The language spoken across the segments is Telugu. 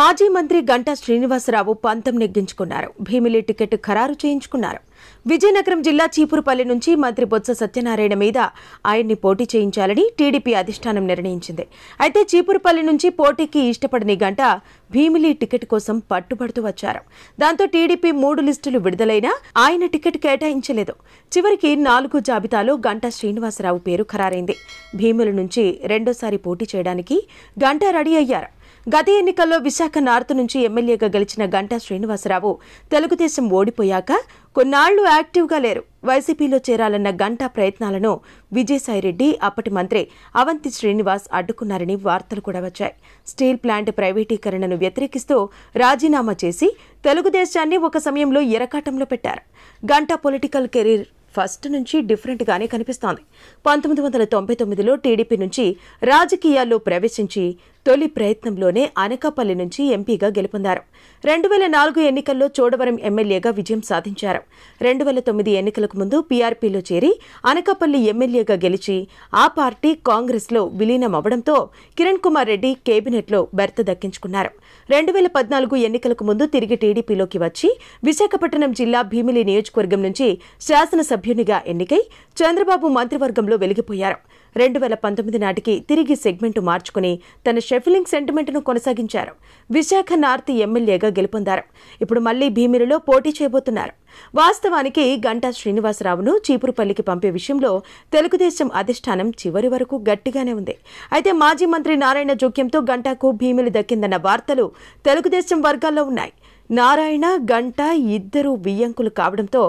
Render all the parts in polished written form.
మాజీ మంత్రి గంటా శ్రీనివాసరావు పంతం నెగ్గించుకున్నారు. భీమిలి టికెట్ ఖరారు చేయించుకున్నారు. విజయనగరం జిల్లా చీపురుపల్లి నుంచి మంత్రి బొత్స సత్యనారాయణ మీద ఆయన్ని పోటీ చేయించాలని టీడీపీ అధిష్టానం నిర్ణయించింది. అయితే చీపురుపల్లి నుంచి పోటీకి ఇష్టపడని గంటా భీమిలి టికెట్ కోసం పట్టుబడుతూ వచ్చారు. దాంతో టీడీపీ 3 లిస్టులు విడుదలైనా ఆయన టికెట్ కేటాయించలేదు. చివరికి 4 జాబితాలో గంటా శ్రీనివాసరావు పేరు ఖరారైంది. భీమిలి నుంచి రెండోసారి పోటీ చేయడానికి గంటా రెడీ అయ్యారు. గత ఎన్నికల్లో విశాఖ నార్త్ నుంచి ఎమ్మెల్యేగా గెలిచిన గంటా శ్రీనివాసరావు తెలుగుదేశం ఓడిపోయాక కొన్నాళ్లు యాక్టివ్గా లేరు. వైసీపీలో చేరాలన్న గంటా ప్రయత్నాలను విజయసాయిరెడ్డి, అప్పటి మంత్రి అవంతి శ్రీనివాస్ అడ్డుకున్నారని వార్తలు కూడా వచ్చాయి. స్టీల్ ప్లాంట్ ప్రైవేటీకరణను వ్యతిరేకిస్తూ రాజీనామా చేసి తెలుగుదేశాన్ని ఒక సమయంలో ఇరకాటంలో పెట్టారు. గంటా పొలిటికల్ కెరీర్ ఫస్ట్ నుంచి డిఫరెంట్ గానే కనిపిస్తోంది. 1999లో టీడీపీ నుంచి రాజకీయాల్లో ప్రవేశించి తొలి ప్రయత్నంలోనే అనకాపల్లి నుంచి ఎంపీగా గెలుపొందారు. 2004 ఎన్నికల్లో చోడవరం ఎమ్మెల్యేగా విజయం సాధించారు. 2009 ఎన్నికలకు ముందు పీఆర్పీలో చేరి అనకాపల్లి ఎమ్మెల్యేగా గెలిచి ఆ పార్టీ కాంగ్రెస్లో విలీనమవడంతో కిరణ్ కుమార్ రెడ్డి కేబినెట్లో బెర్త దక్కించుకున్నారు. 2014 ఎన్నికలకు ముందు తిరిగి టీడీపీలోకి వచ్చి విశాఖపట్నం జిల్లా భీమిలి నియోజకవర్గం నుంచి శాసనసభ్యునిగా ఎన్నికై చంద్రబాబు మంత్రివర్గంలో వెలిగిపోయారు. 2019 నాటికి తిరిగి సెగ్మెంటు మార్చుకుని తన షెఫిలింగ్ సెంటిమెంట్ను కొనసాగించారు. విశాఖ నార్త్ ఎమ్మెల్యేగా గెలుపొందారు. ఇప్పుడు మళ్లీ భీమిలిలో పోటీ చేయబోతున్నారు. వాస్తవానికి గంటా శ్రీనివాసరావును చీపురుపల్లికి పంపే విషయంలో తెలుగుదేశం అధిష్టానం చివరి వరకు గట్టిగానే ఉంది. అయితే మాజీ మంత్రి నారాయణ జోక్యంతో గంటాకు భీమిలి దక్కిందన్న వార్తలు తెలుగుదేశం వర్గాల్లో ఉన్నాయి. నారాయణ, గంటా ఇద్దరు వియ్యంకులు కావడంతో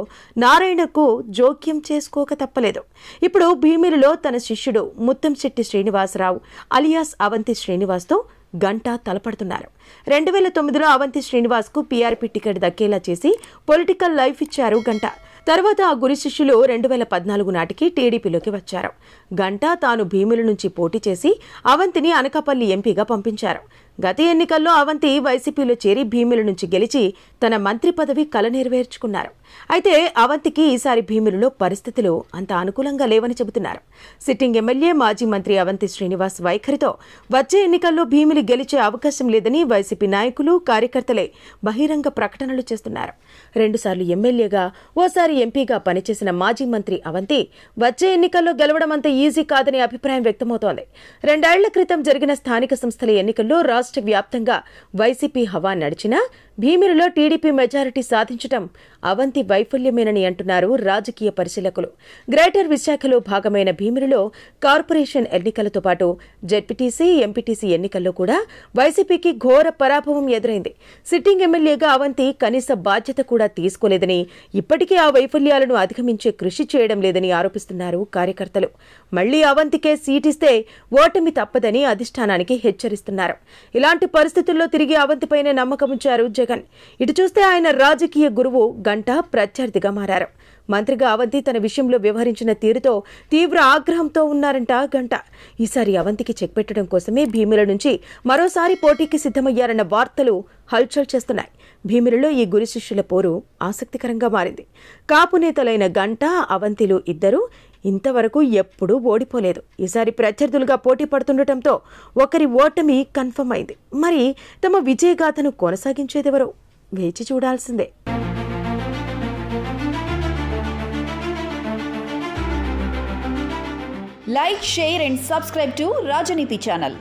నారాయణకు జోక్యం చేసుకోక తప్పలేదు. ఇప్పుడు భీమిలిలో తన శిష్యుడు ముత్తంశెట్టి శ్రీనివాసరావు అలియాస్ అవంతి శ్రీనివాస్తో గంటా తలపడుతున్నారు. 2009లో అవంతి శ్రీనివాస్కు పీఆర్పీ టికెట్ దక్కేలా చేసి పొలిటికల్ లైఫ్ ఇచ్చారు గంటా. తర్వాత ఆ గురి శిష్యులు 2014 నాటికి టీడీపీలోకి వచ్చారు. గంటా తాను భీమిలి నుంచి పోటీ చేసి అవంతిని అనకాపల్లి ఎంపీగా పంపించారు. గత ఎన్నికల్లో అవంతి వైసీపీలో చేరి భీమిలి నుంచి గెలిచి తన మంత్రి పదవి కల నెరవేర్చుకున్నారు. అయితే అవంతికి ఈసారి భీమిలిలో పరిస్థితులు అంత అనుకూలంగా లేవని చెబుతున్నారు. సిట్టింగ్ ఎమ్మెల్యే మాజీ మంత్రి అవంతి శ్రీనివాస్ వైఖరితో వచ్చే ఎన్నికల్లో భీమిలి గెలిచే అవకాశం లేదని వైసీపీ నాయకులు, కార్యకర్తలే బహిరంగ ప్రకటనలు చేస్తున్నారు. 2 సార్లు ఎమ్మెల్యేగా, ఓసారి ఎంపీగా పనిచేసిన మాజీ మంత్రి అవంతి వచ్చే ఎన్నికల్లో గెలవడం అంత ఈజీ కాదని అభిప్రాయం వ్యక్తమవుతోంది. 2 ఏళ్ల క్రితం జరిగిన స్థానిక సంస్థల ఎన్నికల్లో రాష్ట్ర వ్యాప్తంగా వైసీపీ హవా నడిచినా భీమిలిలో టీడీపీ మెజారిటీ సాధించడం అవంతి వైఫల్యమేనని అంటున్నారు రాజకీయ పరిశీలకులు. గ్రేటర్ విశాఖలో భాగమైన భీమిలిలో కార్పొరేషన్ ఎన్నికలతో పాటు జెడ్పీటీసీ, ఎంపీటీసీ ఎన్నికల్లో కూడా వైసీపీకి ఘోర పరాభవం ఎదురైంది. సిట్టింగ్ ఎమ్మెల్యేగా అవంతి కనీస బాధ్యత కూడా తీసుకోలేదని, ఇప్పటికీ ఆ వైఫల్యాలను అధిగమించే కృషి చేయడం లేదని ఆరోపిస్తున్నారు కార్యకర్తలు. మళ్లీ అవంతికే సీటిస్తే ఓటమి తప్పదని అధిష్టానానికి హెచ్చరిస్తున్నారు. ఇలాంటి పరిస్థితుల్లో తిరిగి అవంతిపైనే నమ్మకం ఉంచారు జగన్. ఇటు చూస్తే ఆయన రాజకీయ గురువు గంటా ప్రత్యర్థిగా మారారు. మంత్రిగా అవంతి తన విషయంలో వ్యవహరించిన తీరుతో తీవ్ర ఆగ్రహంతో ఉన్నారంట గంటా. ఈసారి అవంతికి చెక్ పెట్టడం కోసమే భీమిలి నుంచి మరోసారి పోటీకి సిద్ధమయ్యారన్న వార్తలు హల్చల్ చేస్తున్నాయి. భీమిలిలో ఈ గురి శిష్యుల పోరు ఆసక్తికరంగా మారింది. కాపు నేతలైన గంటా, అవంతిలు ఇద్దరూ ఇంతవరకు ఎప్పుడూ ఓడిపోలేదు. ఈసారి ప్రత్యర్థులుగా పోటీ పడుతుండటంతో ఒకరి ఓటమి కన్ఫర్మ్ అయింది. మరి తమ విజయగాథను కొనసాగించేదెవరో వేచి చూడాల్సిందే. Like, share and subscribe to Rajaniti channel.